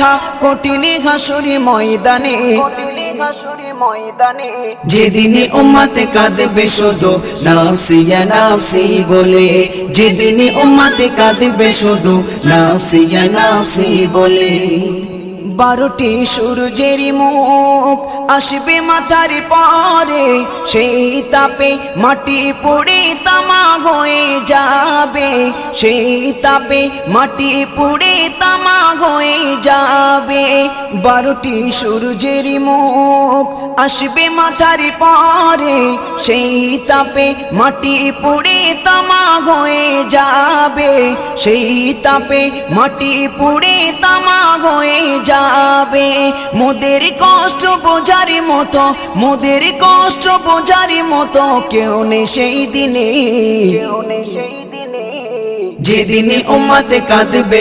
দেখা কঠিন হাসুরি ময়দানে, যেদিনে উম্মতে কাঁদবে শুধু নাফসি ইয়া নাফসি বলে, যেদিনে উম্মতে কাঁদবে শুধু নাফসি ইয়া নাফসি বলে। 12টি সূর্যের মুখ আসবে মাথার পরে, সেই তাপে মাটি পুড়ে তামা হয়ে যাবে, সেই তাপে মাটি পুড়ে তামা হয়ে যাবে। 12টি সূর্যের মুখ আসবে মাথার পরে, সেই তাপে মাটি পুড়ে তামা হয়ে যাবে, সেই তাপে মাটি পুড়ে তামা হয়ে যাবে। মোদের কষ্ট বোঝার মতো, মোদের কষ্ট বোঝার মতো কেউ নেই সেই দিনে, যেদিনে উম্মতে কাঁদবে